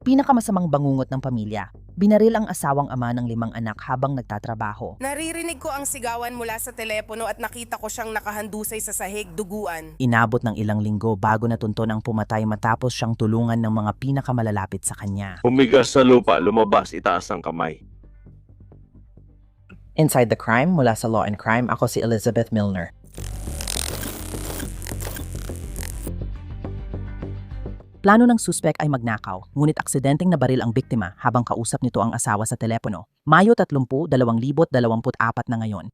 Pinakamasamang bangungot ng pamilya. Binaril ang asawang ama ng 5 anak habang nagtatrabaho. Naririnig ko ang sigawan mula sa telepono at nakita ko siyang nakahandusay sa sahig, duguan. Inabot ng ilang linggo bago natunton ang pumatay matapos siyang tulungan ng mga pinakamalalapit sa kanya. Humigas sa lupa, lumabas, itaas ang kamay. Inside the Crime mula sa Law and Crime, ako si Elizabeth Milner. Plano ng suspek ay magnakaw, ngunit aksidenteng nabaril ang biktima habang kausap nito ang asawa sa telepono. Mayo 30, 2024 na ngayon.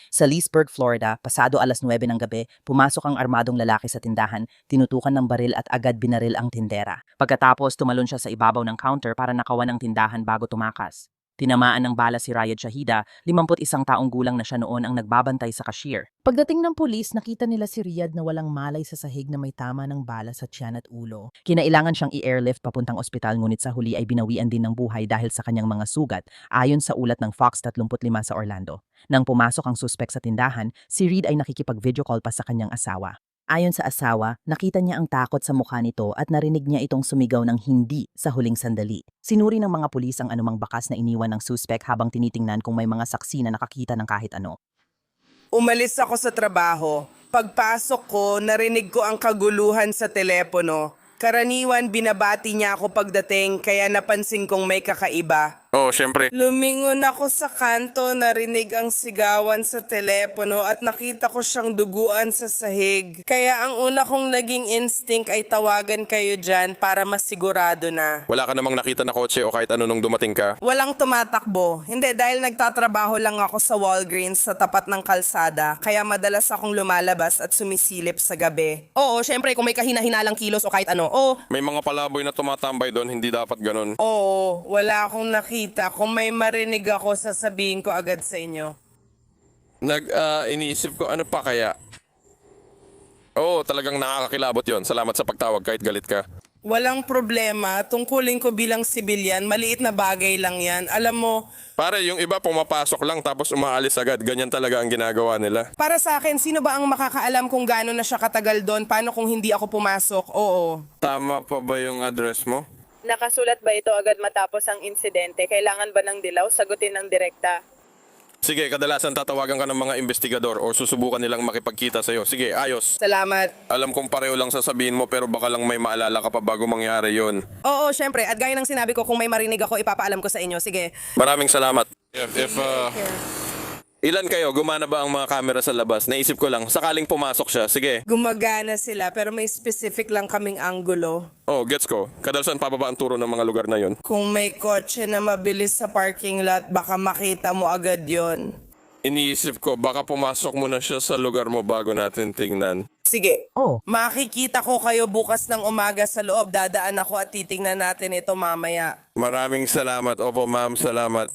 Sa Leesburg, Florida, pasado alas 9 ng gabi, pumasok ang armadong lalaki sa tindahan, tinutukan ng baril at agad binaril ang tindera. Pagkatapos, tumalon siya sa ibabaw ng counter para nakawan ng tindahan bago tumakas. Tinamaan ng bala si Rayad Shahida, 51 taong gulang na siya noon ang nagbabantay sa cashier. Pagdating ng pulis, nakita nila si Riyad na walang malay sa sahig na may tama ng bala sa tiyan at ulo. Kinailangan siyang i-airlift papuntang ospital ngunit sa huli ay binawian din ng buhay dahil sa kanyang mga sugat, ayon sa ulat ng Fox 35 sa Orlando. Nang pumasok ang suspek sa tindahan, si Reed ay nakikipag-video call pa sa kanyang asawa. Ayon sa asawa, nakita niya ang takot sa mukha nito at narinig niya itong sumigaw ng hindi sa huling sandali. Sinuri ng mga pulis ang anumang bakas na iniwan ng suspek habang tinitingnan kung may mga saksi na nakakita ng kahit ano. Umalis ako sa trabaho. Pagpasok ko, narinig ko ang kaguluhan sa telepono. Karaniwan binabati niya ako pagdating kaya napansin kong may kakaiba. Oo, syempre. Lumingon ako sa kanto, narinig ang sigawan sa telepono at nakita ko siyang duguan sa sahig. Kaya ang una kong naging instinct ay tawagan kayo dyan para masigurado na. Wala ka namang nakita na kotse o kahit ano nung dumating ka? Walang tumatakbo. Hindi, dahil nagtatrabaho lang ako sa Walgreens sa tapat ng kalsada, kaya madalas akong lumalabas at sumisilip sa gabi. Oo, syempre kung may kahina-hinalang kilos o kahit ano. Oo, May mga palaboy na tumatambay doon, hindi dapat ganun. oo, wala akong nakita. Kung may marinig ako, sasabihin ko agad sa inyo. Iniisip ko, ano pa kaya? Oo, talagang nakakakilabot yon. Salamat sa pagtawag kahit galit ka. Walang problema. Tungkulin ko bilang sibilyan, maliit na bagay lang yan. Alam mo, Pare, yung iba pumapasok lang tapos umaalis agad. Ganyan talaga ang ginagawa nila. para sa akin, sino ba ang makakaalam kung gaano na siya katagal doon? Paano kung hindi ako pumasok? Oo. Tama pa ba yung address mo? Nakasulat ba ito agad matapos ang insidente? Kailangan ba ng dilaw? Sagutin ng direkta. Sige, kadalasan tatawagan ka ng mga investigador o susubukan nilang makipagkita sa'yo. Sige, ayos. Salamat. Alam kong pareho lang sasabihin mo pero baka lang may maalala ka pa bago mangyari yon. Oo, syempre. At gaya ng sinabi ko, kung may marinig ako, ipapaalam ko sa inyo. Sige. Maraming salamat. Ilan kayo? Gumana ba ang mga camera sa labas? Naisip ko lang, sakaling pumasok siya. Sige. Gumagana sila, pero may specific lang kaming anggulo. Oh, gets ko. Kadalasan pababa ang turo ng mga lugar na yon. Kung may kotse na mabilis sa parking lot, baka makita mo agad yon. Iniisip ko, baka pumasok muna siya sa lugar mo bago natin tingnan. Sige. Oh, Makikita ko kayo bukas ng umaga sa loob. Dadaan ako at titingnan natin ito mamaya. Maraming salamat. Opo, ma'am, salamat.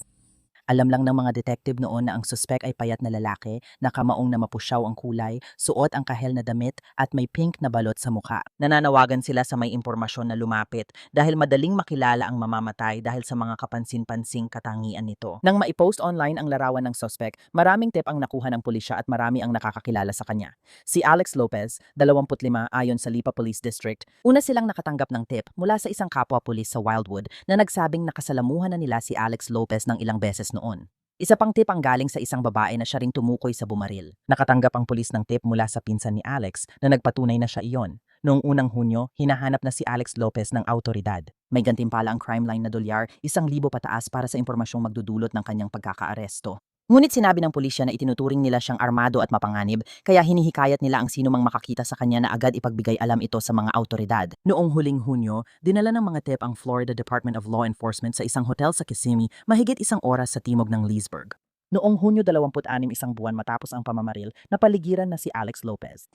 alam lang ng mga detective noon na ang suspek ay payat na lalaki, nakamaong na mapusyaw ang kulay, suot ang kahel na damit at may pink na balot sa mukha. Nananawagan sila sa may impormasyon na lumapit dahil madaling makilala ang mamamatay dahil sa mga kapansin-pansing katangian nito. Nang maipost online ang larawan ng suspek, maraming tip ang nakuha ng pulisya at marami ang nakakakilala sa kanya. Si Alex Lopez, 25 ayon sa Lipa Police District, una silang nakatanggap ng tip mula sa isang kapwa pulis sa Wildwood na nagsabing nakasalamuhan na nila si Alex Lopez ng ilang beses noon. Isa pang tip ang galing sa isang babae na siya ring tumukoy sa bumaril. Nakatanggap ang pulis ng tip mula sa pinsan ni Alex na nagpatunay na siya iyon. Noong unang Hunyo, hinahanap na si Alex Lopez ng autoridad. May gantimpala ang crime line na dolyar, 1,000 pataas para sa impormasyong magdudulot ng kanyang pagkakaaresto. Ngunit sinabi ng pulisya na itinuturing nila siyang armado at mapanganib, kaya hinihikayat nila ang sino mang makakita sa kanya na agad ipagbigay alam ito sa mga autoridad. Noong huling Hunyo, dinala ng mga tip ang Florida Department of Law Enforcement sa isang hotel sa Kissimmee, mahigit 1 oras sa timog ng Leesburg. Noong Hunyo 26, 1 buwan matapos ang pamamaril, napaligiran na si Alex Lopez.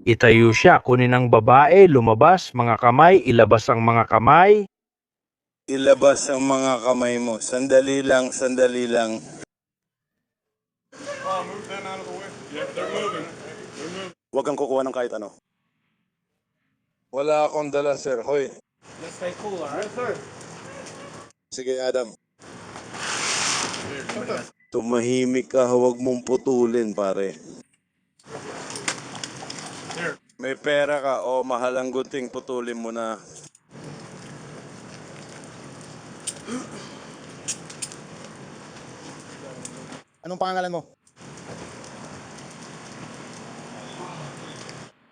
Itayo siya, kunin ang babae, lumabas, mga kamay, ilabas ang mga kamay. Ilabas ang mga kamay mo. Sandali lang, sandali lang. Huwag kang kukuha ng kahit ano. Wala akong dala, sir. Hoy. Let's stay cool, alright, sir? Sige, Adam. Tumahimik ka, huwag mong putulin, pare. May pera ka o mahal ang gunting, putulin mo na. Anong pangalan mo?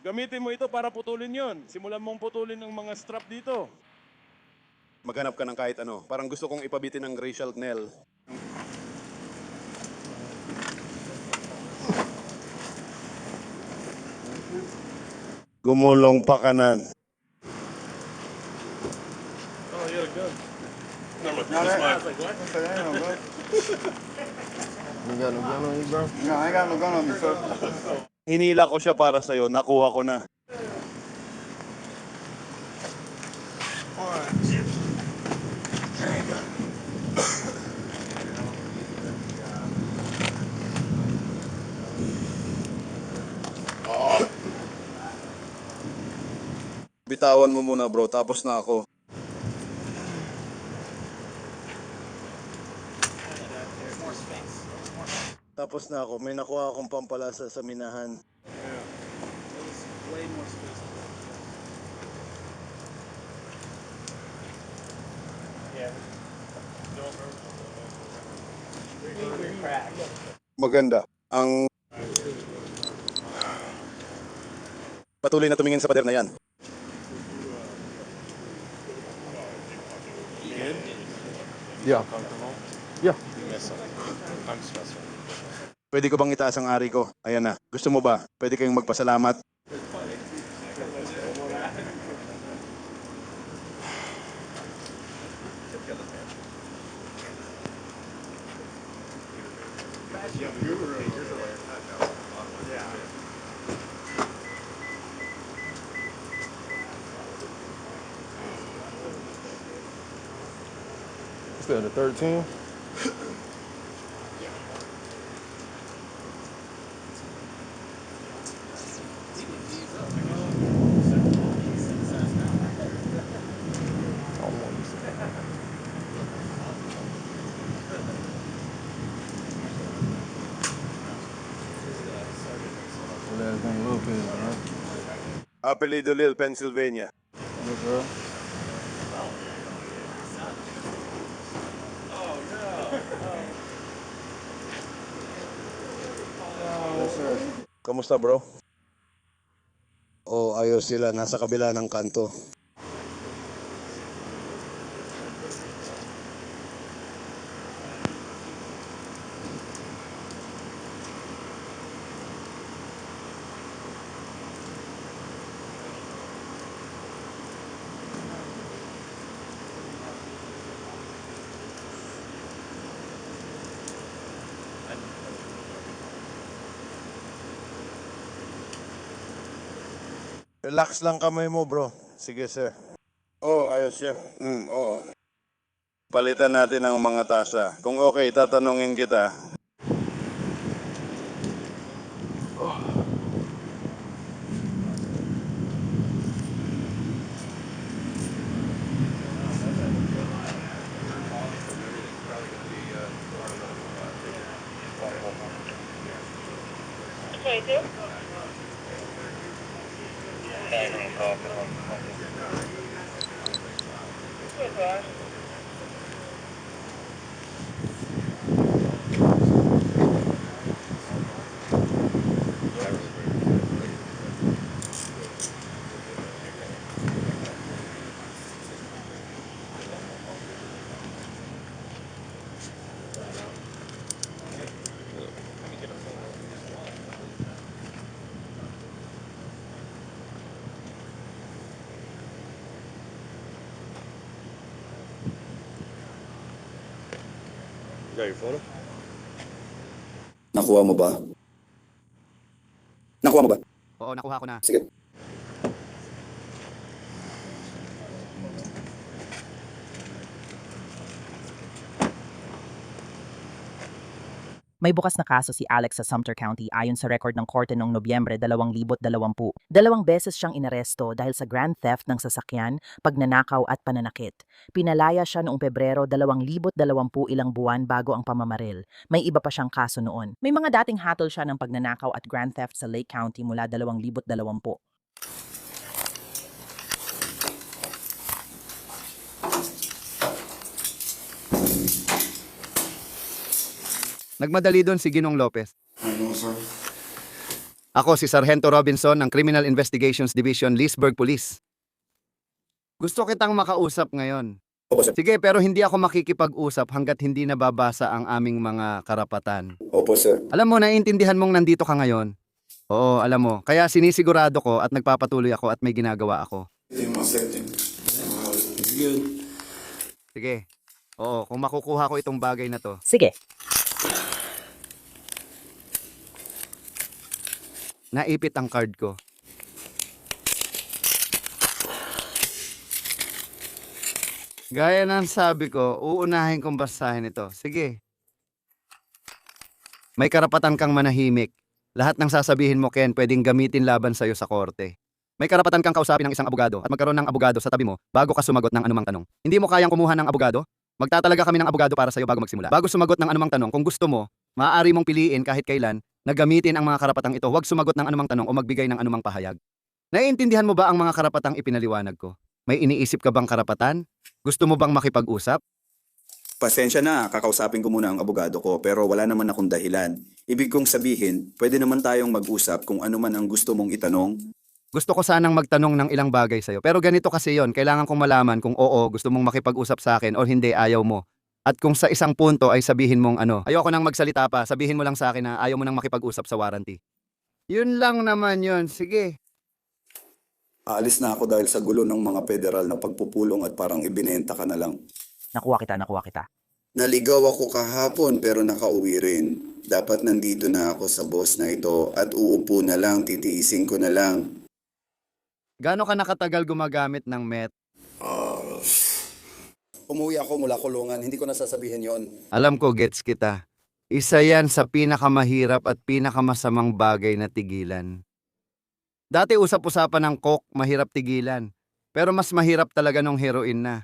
Gamitin mo ito para putulin yon. Simulan mong putulin ng mga strap dito. Maghanap ka ng kahit ano. Parang gusto kong ipabitin ng racial nail. Gumulong pa kanan. Oh, you're good. Hinila ko siya para sa'yo. Nakuha ko na. Bitawan mo muna bro, tapos na ako. Tapos na ako, may nakuha akong pampalasa sa minahan. Maganda. Ang patuloy na tumingin sa pader na yan. Pwede ko bang itaas ang ari ko? Ayan na. Gusto mo ba? Pwede kayong magpasalamat. Still the 13. Apelido Lil, Pennsylvania. Kamusta bro? Oh, ayos sila. Nasa kabila ng kanto. Relax lang kamay mo, bro. Sige, sir. Oh, ayos, chef. Oo. Palitan natin ang mga tasa. Kung okay, tatanungin kita. You got your photo? Nakuha mo ba? Nakuha mo ba? Oo, nakuha ko na. Sige. May bukas na kaso si Alex sa Sumter County ayon sa record ng korte noong Nobyembre 2020. 2 beses siyang inaresto dahil sa grand theft ng sasakyan, pagnanakaw at pananakit. Pinalaya siya noong Pebrero 2020 ilang buwan bago ang pamamaril. May iba pa siyang kaso noon. May mga dating hatol siya ng pagnanakaw at grand theft sa Lake County mula 2020. Nagmadali doon si Ginong Lopez. Ako si Sargento Robinson ng Criminal Investigations Division, Leesburg Police. Gusto kitang makausap ngayon. Sige, pero hindi ako makikipag-usap hanggat hindi nababasa ang aming mga karapatan. Opo, sir. Alam mo, naiintindihan mong nandito ka ngayon. Oo, alam mo. Kaya sinisigurado ko at nagpapatuloy ako at may ginagawa ako. Sige. Oo, kung makukuha ko itong bagay na to. Sige, Naipit ang card ko. Gaya ng sabi ko, uunahin kong basahin ito. Sige. May karapatan kang manahimik. Lahat ng sasabihin mo, Ken, pwedeng gamitin laban sa'yo sa korte. May karapatan kang kausapin ng isang abogado at magkaroon ng abogado sa tabi mo bago ka sumagot ng anumang tanong. Hindi mo kayang kumuha ng abogado? Magtatalaga kami ng abogado para sa'yo bago magsimula. Bago sumagot ng anumang tanong, kung gusto mo, maaari mong piliin kahit kailan na gamitin ang mga karapatang ito. Huwag sumagot ng anumang tanong o magbigay ng anumang pahayag. Naiintindihan mo ba ang mga karapatang ipinaliwanag ko? May iniisip ka bang karapatan? Gusto mo bang makipag-usap? Pasensya na, kakausapin ko muna ang abogado ko pero wala naman akong dahilan. Ibig kong sabihin, pwede naman tayong mag-usap kung ano man ang gusto mong itanong. Gusto ko sanang magtanong ng ilang bagay sa'yo. Pero ganito kasi yon, kailangan kong malaman kung oo, gusto mong makipag-usap sa akin o hindi, ayaw mo. At kung sa isang punto ay sabihin mong ano, ayoko nang magsalita pa, sabihin mo lang sa akin na ayaw mo nang makipag-usap sa warranty. Yun lang naman yun, sige. Aalis na ako dahil sa gulo ng mga federal na pagpupulong at parang ibinenta ka na lang. nakuha kita. Naligaw ako kahapon pero nakauwi rin. Dapat nandito na ako sa boss na ito at uupo na lang, titiisin ko na lang. Gaano ka nakatagal gumagamit ng Met? Umuwi ako mula kulungan, hindi ko nasasabihin yon. Alam ko, gets kita. Isa yan sa pinakamahirap at pinakamasamang bagay na tigilan. Dati usap-usapan ng coke, mahirap tigilan. Pero mas mahirap talaga nung heroin na.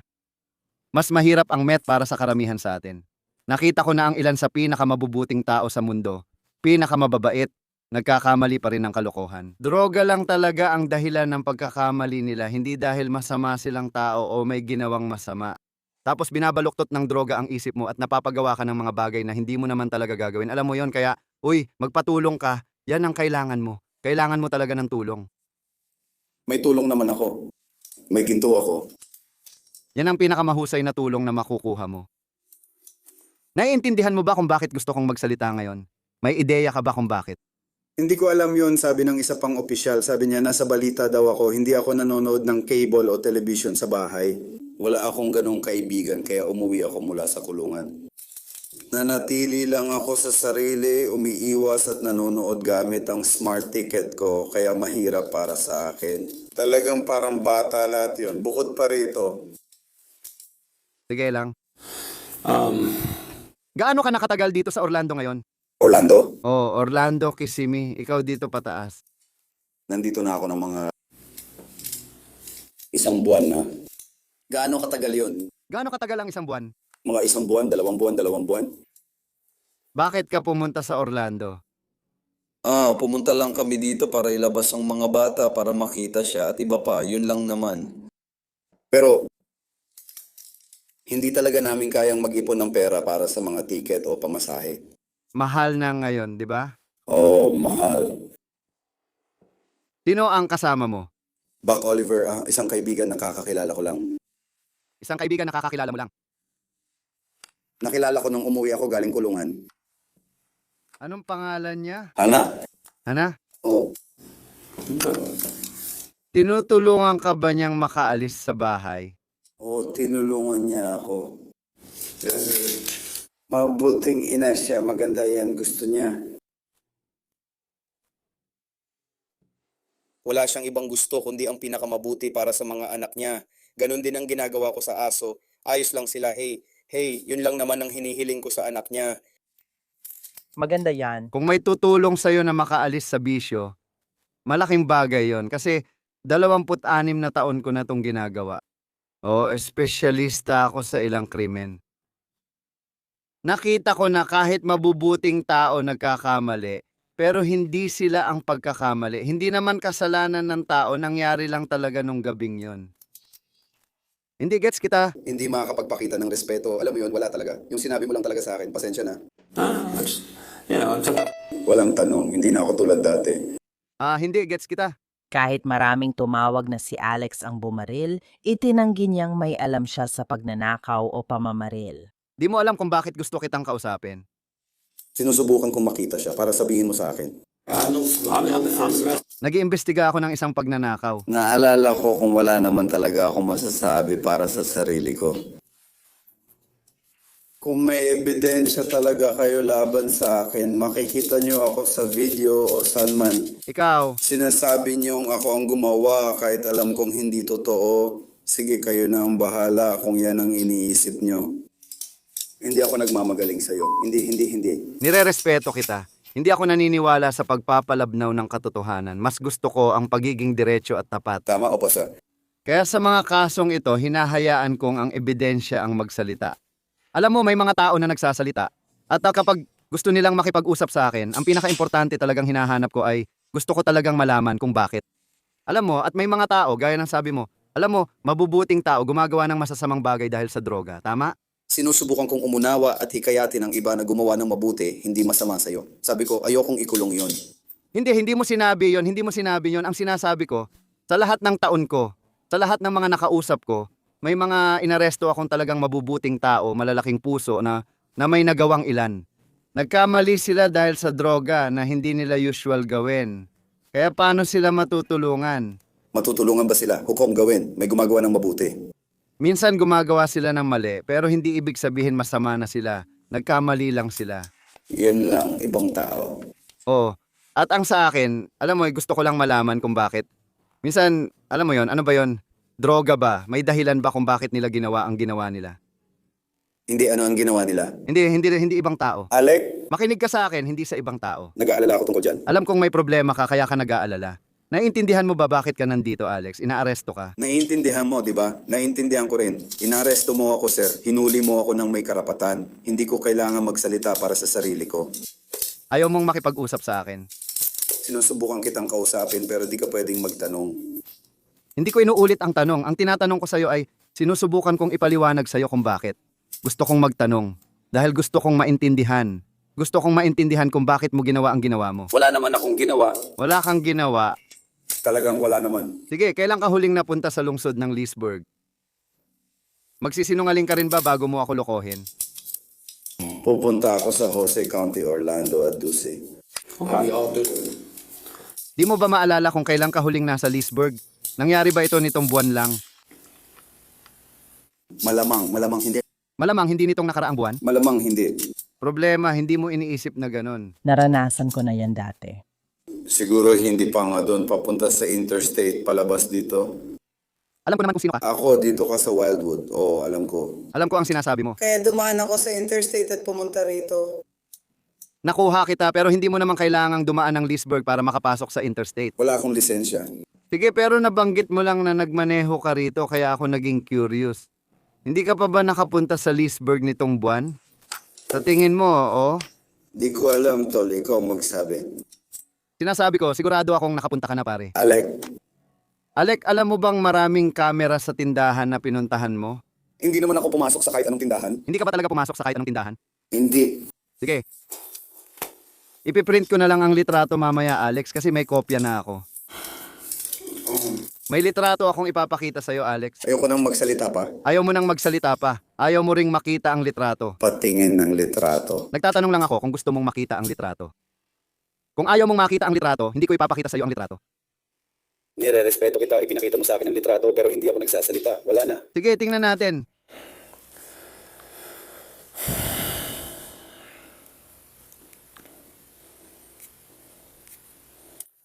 Mas mahirap ang Met para sa karamihan sa atin. Nakita ko na ang ilan sa pinakamabubuting tao sa mundo, pinakamababait, nagkakamali pa rin ng kalokohan. Droga lang talaga ang dahilan ng pagkakamali nila, hindi dahil masama silang tao o may ginawang masama. Tapos binabaluktot ng droga ang isip mo at napapagawa ka ng mga bagay na hindi mo naman talaga gagawin. Alam mo yon, kaya, magpatulong ka, yan ang kailangan mo. Kailangan mo talaga ng tulong. May tulong naman ako. May ginto ako. Yan ang pinakamahusay na tulong na makukuha mo. Naiintindihan mo ba kung bakit gusto kong magsalita ngayon? May ideya ka ba kung bakit? Hindi ko alam yon, sabi ng isa pang opisyal. Sabi niya, nasa balita daw ako, hindi ako nanonood ng cable o television sa bahay. Wala akong ganong kaibigan, kaya umuwi ako mula sa kulungan. Nanatili lang ako sa sarili, umiiwas at nanonood gamit ang smart ticket ko, kaya mahirap para sa akin. Talagang parang bata lahat yon. Bukod pa rito. Sige lang. Gaano ka nakatagal dito sa Orlando ngayon? Orlando? Oh, Orlando, Kissimmee. Ikaw dito pataas. Nandito na ako ng mga isang buwan na. Gaano katagal yon? Gaano katagal ang isang buwan? Mga isang buwan, 2 buwan, 2 buwan? Bakit ka pumunta sa Orlando? Pumunta lang kami dito para ilabas ang mga bata para makita siya at iba pa, yun lang naman. Pero, hindi talaga namin kayang mag-ipon ng pera para sa mga ticket o pamasahe. Mahal na ngayon, di ba? Oo, mahal. Sino ang kasama mo? Buck Oliver, isang kaibigan na kakakilala ko lang. Isang kaibigan na kakakilala mo lang. Nakilala ko nung umuwi ako galing kulungan. Anong pangalan niya? Hana? Hana? Oo. Tinutulungan ka ba niyang makaalis sa bahay? Oo, tinulungan niya ako. Mabuting ina siya, maganda yan, gusto niya. Wala siyang ibang gusto kundi ang pinakamabuti para sa mga anak niya. Ganon din ang ginagawa ko sa aso. Ayos lang sila, hey, yun lang naman ang hinihiling ko sa anak niya. Maganda yan. Kung may tutulong sa'yo na makaalis sa bisyo, malaking bagay yon kasi 26 na taon ko na itong ginagawa. Espesyalista ako sa ilang krimen. Nakita ko na kahit mabubuting tao nagkakamali, pero hindi sila ang pagkakamali. Hindi naman kasalanan ng tao, nangyari lang talaga nung gabing yon. Hindi gets kita. Hindi makakapagpakita ng respeto. Alam mo yun, wala talaga. Yung sinabi mo lang talaga sa akin, pasensya na. Walang tanong, hindi na ako tulad dati. Hindi, gets kita. Kahit maraming tumawag na si Alex ang bumaril, itinanggi niyang may alam siya sa pagnanakaw o pamamaril. Di mo alam kung bakit gusto kitang kausapin. Sinusubukan kong makita siya para sabihin mo sa akin. Nag-iimbestiga ako ng isang pagnanakaw. Naalala ko kung wala naman talaga akong masasabi para sa sarili ko. Kung may ebidensya talaga kayo laban sa akin, makikita niyo ako sa video o saan man. Ikaw, Sinasabi niyong ako ang gumawa kahit alam kong hindi totoo. Sige, kayo na ang bahala kung yan ang iniisip niyo. Hindi ako nagmamagaling sa'yo. Hindi. nirerespeto kita. Hindi ako naniniwala sa pagpapalabnaw ng katotohanan. Mas gusto ko ang pagiging diretso at tapat. Tama o pa, sir? Kaya sa mga kasong ito, hinahayaan kong ang ebidensya ang magsalita. Alam mo, may mga tao na nagsasalita. At kapag gusto nilang makipag-usap sa akin, ang pinaka-importante talagang hinahanap ko ay gusto ko talagang malaman kung bakit. Alam mo, at may mga tao, gaya ng sabi mo, alam mo, mabubuting tao gumagawa ng masasamang bagay dahil sa droga. Tama? Sinusubukan kong umunawa at hikayatin ang iba na gumawa ng mabuti, hindi masama sa'yo. Sabi ko, ayokong ikulong yon. Hindi mo sinabi yon, hindi mo sinabi yon. Ang sinasabi ko, sa lahat ng taon ko, sa lahat ng mga nakausap ko, may mga inaresto akong talagang mabubuting tao, malalaking puso na may nagawang ilan. Nagkamali sila dahil sa droga na hindi nila usual gawin. Kaya paano sila matutulungan? Matutulungan ba sila? Hukom gawin. May gumagawa ng mabuti. Minsan gumagawa sila ng mali, pero hindi ibig sabihin masama na sila. Nagkamali lang sila. Yan lang, ibang tao. Oh, at ang sa akin, alam mo, gusto ko lang malaman kung bakit. Minsan, alam mo yon, ano ba yon? Droga ba? May dahilan ba kung bakit nila ginawa ang ginawa nila? Hindi ano ang ginawa nila. Hindi ibang tao. Alec, Makinig ka sa akin, hindi sa ibang tao. nag-aalala ako tungkol dyan. Alam kong may problema ka, kaya ka nag-aalala. Naiintindihan mo ba bakit ka nandito, Alex? Inaaresto ka. Naiintindihan mo, di ba? Naiintindihan ko rin. Inaresto mo ako, sir. Hinuli mo ako ng may karapatan. Hindi ko kailangan magsalita para sa sarili ko. Ayaw mong makipag-usap sa akin. Sinusubukan kitang kausapin pero di ka pwedeng magtanong. Hindi ko inuulit ang tanong. Ang tinatanong ko sa'yo ay, sinusubukan kong ipaliwanag sa'yo kung bakit. Gusto kong magtanong. Dahil gusto kong maintindihan. Gusto kong maintindihan kung bakit mo ginawa ang ginawa mo. Wala naman akong ginawa. Wala kang ginawa. Talagang wala naman. Sige, kailan ka huling napunta sa lungsod ng Leesburg? Magsisinungaling ka rin ba bago mo ako lokohin? Pupunta ako sa Jose County, Orlando at Duce. Di mo ba maalala kung kailan ka huling nasa Leesburg? Nangyari ba ito nitong buwan lang? Malamang hindi. Malamang hindi nitong nakaraang buwan? Malamang hindi. Problema, hindi mo iniisip na ganun. Naranasan ko na yan dati. Siguro hindi pa nga doon papunta sa interstate palabas dito. Alam ko naman kung sino ka. Ako dito ka sa Wildwood. Oo, alam ko. Alam ko ang sinasabi mo. Kaya dumaan ako sa interstate at pumunta rito. Nakuha kita pero hindi mo naman kailangang dumaan ng Leesburg para makapasok sa interstate. Wala akong lisensya. Sige, pero nabanggit mo lang na nagmaneho ka rito kaya ako naging curious. Hindi ka pa ba nakapunta sa Leesburg nitong buwan? Sa tingin mo, oh? Di ko alam, tol. Ikaw magsabi. Sinasabi ko, sigurado akong nakapunta ka na pare. Alec, Alam mo bang maraming kamera sa tindahan na pinuntahan mo? hindi naman ako pumasok sa kahit anong tindahan. Hindi ka ba talaga pumasok sa kahit anong tindahan? Hindi. Sige. Ipiprint ko na lang ang litrato mamaya, Alex, kasi may kopya na ako. May litrato akong ipapakita sa'yo, Alex. Ayoko nang magsalita pa. Ayaw mo nang magsalita pa. Ayaw mo ring makita ang litrato. Patingin ng litrato. Nagtatanong lang ako kung gusto mong makita ang litrato. Kung ayaw mong makita ang litrato, hindi ko ipapakita sa'yo ang litrato. Nire-respeto kita. Ipinakita mo sa akin ang litrato pero hindi ako nagsasalita. Wala na. Sige, tingnan natin.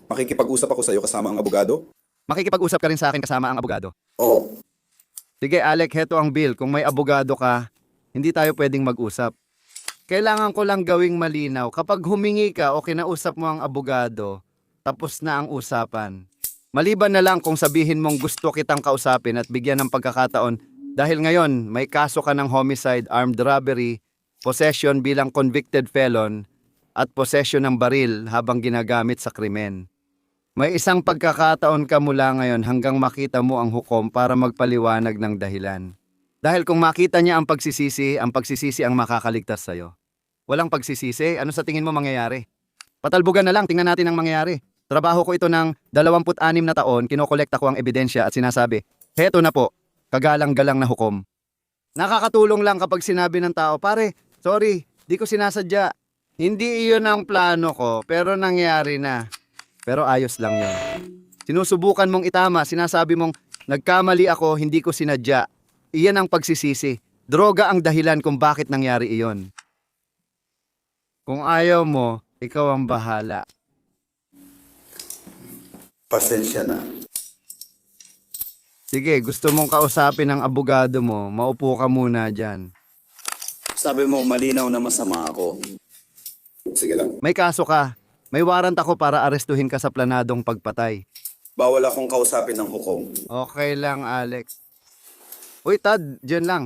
Makikipag-usap ako sa iyo kasama ang abogado? Makikipag-usap ka rin sa akin kasama ang abogado. Oo. Sige, Alec, heto ang bill. Kung may abogado ka, hindi tayo pwedeng mag-usap. Kailangan ko lang gawing malinaw. Kapag humingi ka o kinausap mo ang abogado, tapos na ang usapan. Maliban na lang kung sabihin mong gusto kitang kausapin at bigyan ng pagkakataon dahil ngayon may kaso ka ng homicide, armed robbery, possession bilang convicted felon, at possession ng baril habang ginagamit sa krimen. May isang pagkakataon ka mula ngayon hanggang makita mo ang hukom para magpaliwanag ng dahilan. Dahil kung makita niya ang pagsisisi ang makakaligtas sa'yo. Walang pagsisisi. Ano sa tingin mo mangyayari? Patalbugan na lang, tingnan natin ang mangyayari. Trabaho ko ito ng 26 na taon, kinokolekta ko ang ebidensya at sinasabi, heto na po, kagalang-galang na hukom. Nakakatulong lang kapag sinabi ng tao, pare, sorry, di ko sinasadya. Hindi iyon ang plano ko, pero nangyari na. Pero ayos lang yon. Sinusubukan mong itama, sinasabi mong, nagkamali ako, hindi ko sinadya. Iyan ang pagsisisi. Droga ang dahilan kung bakit nangyari iyon. Kung ayaw mo, ikaw ang bahala. Pasensya na. Sige, gusto mong kausapin ang abogado mo, maupo ka muna dyan. Sabi mo malinaw na masama ako. Sige lang. May kaso ka. May warrant ako para arestuhin ka sa planadong pagpatay. Bawal akong kausapin ng hukom. Okay lang, Alex. Uy, Tad, dyan lang.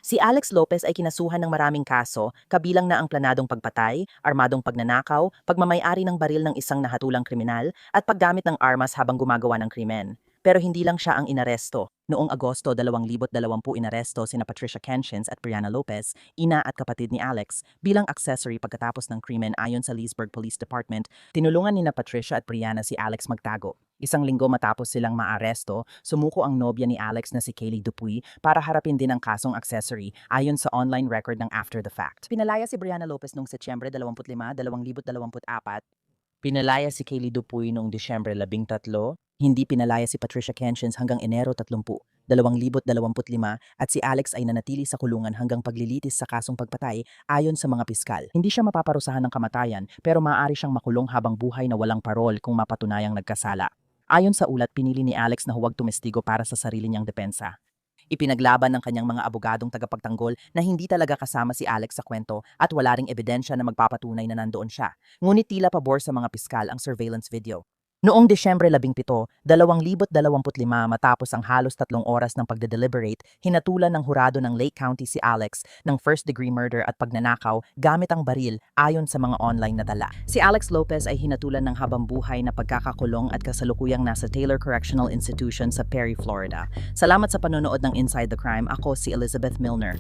Si Alex Lopez ay kinasuhan ng maraming kaso, kabilang na ang planadong pagpatay, armadong pagnanakaw, pagmamayari ng baril ng isang nahatulang kriminal, at paggamit ng armas habang gumagawa ng krimen. Pero hindi lang siya ang inaresto. Noong Agosto 2020 inaresto sina Patricia Kenshins at Brianna Lopez, ina at kapatid ni Alex, bilang accessory pagkatapos ng krimen ayon sa Leesburg Police Department. Tinulungan nina Patricia at Brianna si Alex magtago. Isang linggo matapos silang maaresto, sumuko ang nobya ni Alex na si Kaylee Dupuy para harapin din ang kasong accessory ayon sa online record ng After the Fact. Pinalaya si Brianna Lopez noong Setyembre 25, 2024. Pinalaya si Kaylee Dupuy noong Disyembre 13. Hindi pinalaya si Patricia Kenshins hanggang Enero 30, 2025 at si Alex ay nanatili sa kulungan hanggang paglilitis sa kasong pagpatay ayon sa mga piskal. Hindi siya mapaparusahan ng kamatayan pero maaari siyang makulong habang buhay na walang parol kung mapatunayang nagkasala. Ayon sa ulat, pinili ni Alex na huwag tumestigo para sa sarili niyang depensa. Ipinaglaban ng kanyang mga abogadong tagapagtanggol na hindi talaga kasama si Alex sa kwento at wala ring ebidensya na magpapatunay na nandoon siya. Ngunit tila pabor sa mga piskal ang surveillance video. Noong Disyembre 17, 2025 matapos ang halos 3 oras ng pagde-deliberate, hinatulan ng hurado ng Lake County si Alex ng first-degree murder at pagnanakaw gamit ang baril ayon sa mga online na tala. Si Alex Lopez ay hinatulan ng habambuhay na pagkakakulong at kasalukuyang nasa Taylor Correctional Institution sa Perry, Florida. Salamat sa panonood ng Inside the Crime. Ako si Elizabeth Milner.